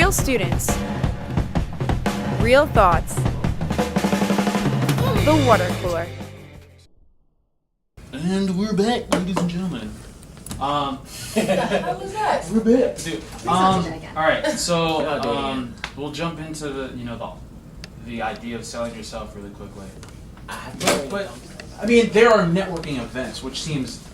Real students. Real thoughts. The water cooler. And we're back, ladies and gentlemen. How was that? We're back. Dude, All right, so we'll jump into the idea of selling yourself really quickly. But I mean, there are networking events, which seems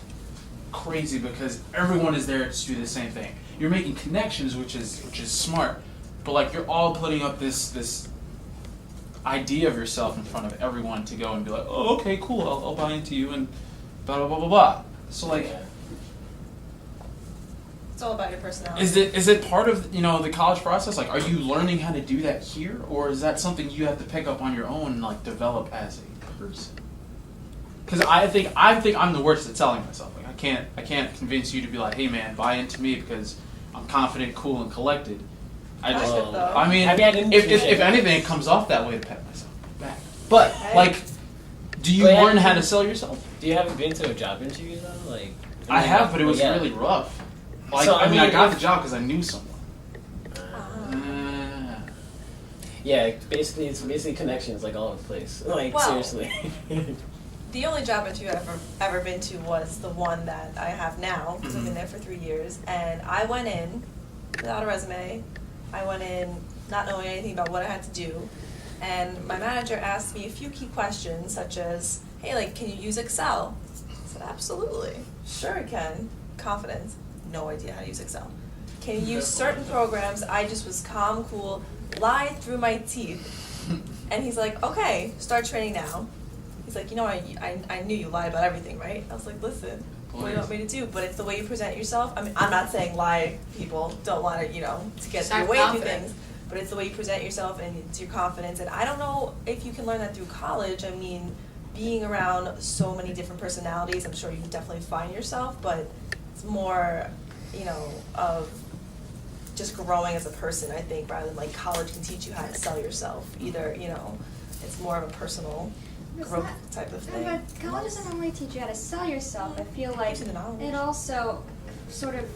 crazy because everyone is there to do the same thing. You're making connections, which is smart, but like you're all putting up this idea of yourself in front of everyone to go and be like, oh, okay, cool, I'll buy into you and blah blah blah blah blah. So like. It's all about your personality. Is it part of the college process? Like, are you learning how to do that here, or is that something you have to pick up on your own and like develop as a person? Because I think I'm the worst at selling myself. Like, I can't convince you to be like, hey man, buy into me because I'm confident, cool, and collected. I mean, if anything, it comes off that way to pat myself back. But like, do you learn how to sell yourself? Do you haven't been to a job interview though? Like, I have, but it was really rough. Like, so, I got the job because I knew someone. Yeah, it's basically connections like all over the place. Like, seriously. The only job interview I've ever been to was the one that I have now, because I've been there for 3 years. And I went in without a resume. I went in not knowing anything about what I had to do. And my manager asked me a few key questions, such as, hey, like, can you use Excel? I said, absolutely. Sure I can. Confidence. No idea how to use Excel. Can you use certain programs? I just was calm, cool, lied through my teeth. And he's like, okay, start training now. He's like, I knew you lie about everything, right? I was like, listen, what do you want me to do? But it's the way you present yourself. I mean, I'm not saying lie, people. Don't lie to get your way to do things. But it's the way you present yourself and it's your confidence. And I don't know if you can learn that through college. I mean, being around so many different personalities, I'm sure you can definitely find yourself, but it's more, of just growing as a person, I think, rather than like college can teach you how to sell yourself. Either, it's more of a personal growth type of thing. But college doesn't only teach you how to sell yourself. I feel like it also sort of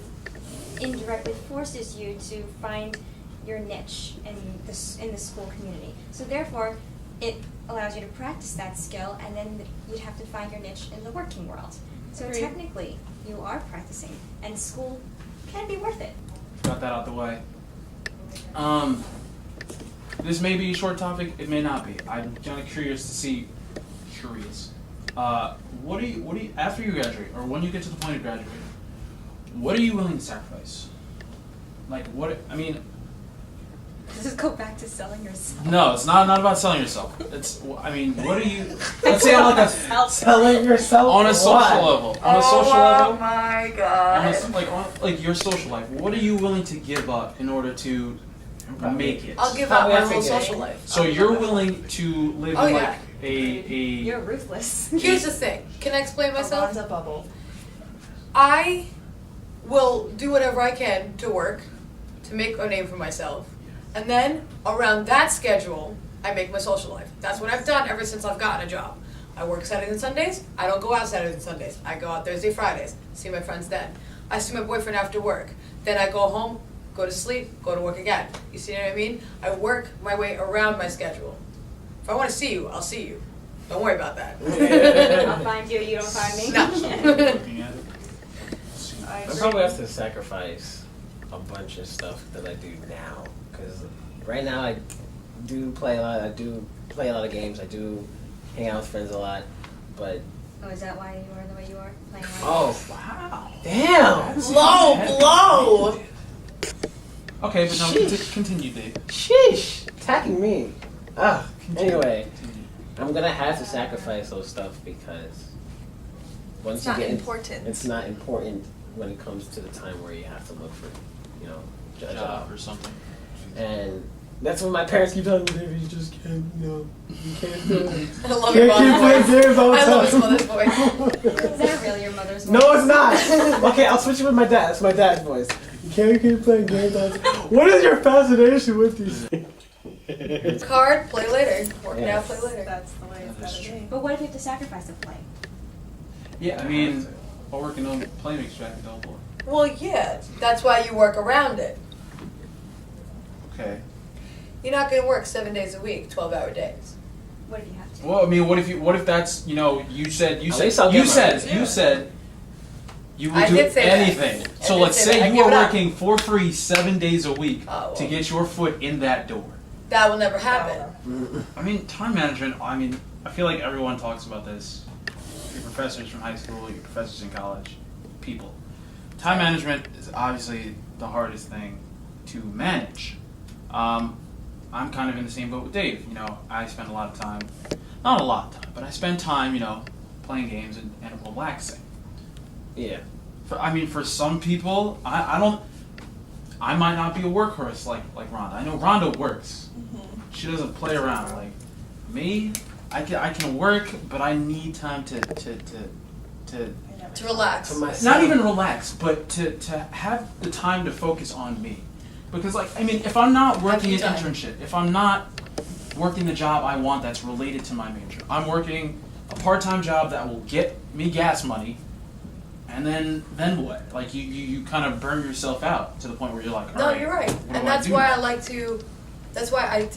indirectly forces you to find your niche in the school community. So therefore, it allows you to practice that skill, and then you'd have to find your niche in the working world. So technically, you are practicing, and school can be worth it. Got that out the way. This may be a short topic. It may not be. I'm kind of curious. What do you after you graduate, or when you get to the point of graduating? What are you willing to sacrifice? Like what? I mean. Does this go back to selling yourself? No, it's not about selling yourself. What are you? Let's say on like a selling yourself on a social level. On a social level. Oh my god! Like your social life. What are you willing to give up in order to make it? I'll give up my whole social life. So you're willing to live in like a. You're ruthless. Here's the thing. Can I explain myself? A bubble. I will do whatever I can to work, to make a name for myself. And then, around that schedule, I make my social life. That's what I've done ever since I've gotten a job. I work Saturdays and Sundays. I don't go out Saturdays and Sundays. I go out Thursday, Fridays. See my friends then. I see my boyfriend after work. Then I go home, go to sleep, go to work again. You see what I mean? I work my way around my schedule. If I want to see you, I'll see you. Don't worry about that. I'll find you, you don't find me. No. I probably have to sacrifice a bunch of stuff that I do now. Because right now I do play a lot. I do play a lot of games. I do hang out with friends a lot. But is that why you are the way you are? Playing Wow! Damn! Blow! Okay, but no, continue, Dave. Sheesh! Attacking me. Anyway, I'm gonna have to sacrifice those stuff because once It's you not get important. it's not important when it comes to the time where you have to look for, a job or something. And that's when my parents keep telling me, David, you just can't, you can't do it. I love Can't your keep playing mother's voice. games all the I time. love his mother's voice. Is that really your mother's voice? No, it's not. Okay, I'll switch it with my dad. It's my dad's voice. You can't keep playing games all the time. What is your fascination with these things? Card, play later. Working out, play later. That's the way it's gotta be. But what if you have to sacrifice a play? Yeah, I mean, while working on play makes you act double. Well, yeah. That's why you work around it. Okay. You're not going to work 7 days a week, 12-hour days. What if you have to? Well, I mean, what if that's, you know, you said you At least I'll said you would I do did say that. anything. I So did let's say that. say I you give were it up. working for free 7 days a week Oh, to well. get your foot in that door. That will never happen. I mean, time management, I mean, I feel like everyone talks about this. Your professors from high school, your professors in college, people. Time management is obviously the hardest thing to manage. I'm kind of in the same boat with Dave. You know, I spend a lot of time, not a lot of time, but I spend time, you know, playing games and relaxing. Yeah. For some people, I might not be a workhorse like Rhonda. I know Rhonda works. She doesn't play around. Like me, I can work, but I need time to relax. For myself. not even relax, but to have the time to focus on me. Because if I'm not working an Have you internship, if I'm not working the job I want that's related to my major, I'm working a part-time job that will get me gas money, and then what? Like you kind of burn yourself out to the point where you're like, all No, right, you're right, what do and I that's do why now? I like to. That's why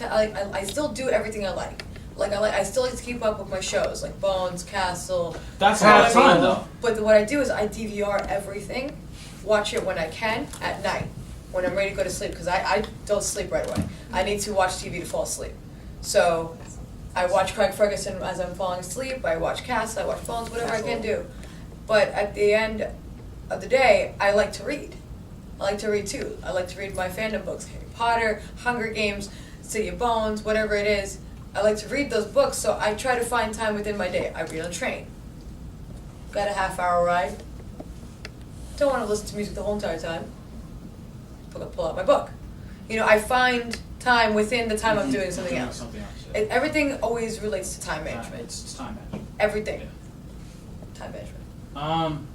I still do everything I like. I still like to keep up with my shows like Bones, Castle. That's a lot of time though. But what I do is I DVR everything, watch it when I can at night when I'm ready to go to sleep because I don't sleep right away. I need to watch TV to fall asleep. So I watch Craig Ferguson as I'm falling asleep. I watch Castle. I watch Bones. Whatever I can do. But at the end of the day, I like to read. I like to read too. I like to read my fandom books, Harry Potter, Hunger Games, City of Bones, whatever it is. I like to read those books, so I try to find time within my day. I read on the train. Got a half-hour ride. Don't want to listen to music the whole entire time. Pull out my book. You know, I find time within the time I'm doing something else. Something else. Yeah. Everything always relates to time management. It's time management. Everything. Yeah. Time management.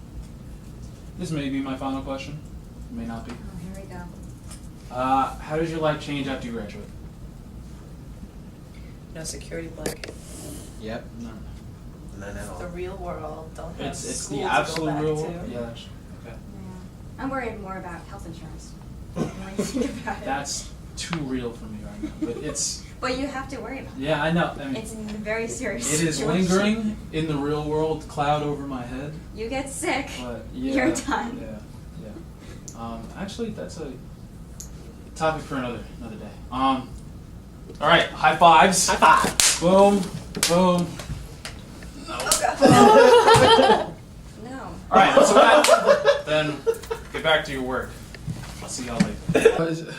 This may be my final question. It may not be. Oh, here we go. How does your life change after you graduate? No security blanket. Yep. No. None at all. The real world. Don't have It's school the to absolute go back real to. world. Yeah. Okay. Yeah. I'm worried more about health insurance. When you think about it. That's too real for me right now. But it's But you have to worry about it. yeah, I know. I mean, It's a very serious it is situation. lingering in the real world, cloud over my head. You get sick, But yeah, you're done. Yeah. Actually, that's a topic for another day. All right, high fives. High five. Boom, boom. No. All right, so that, then get back to your work. I'll see y'all later.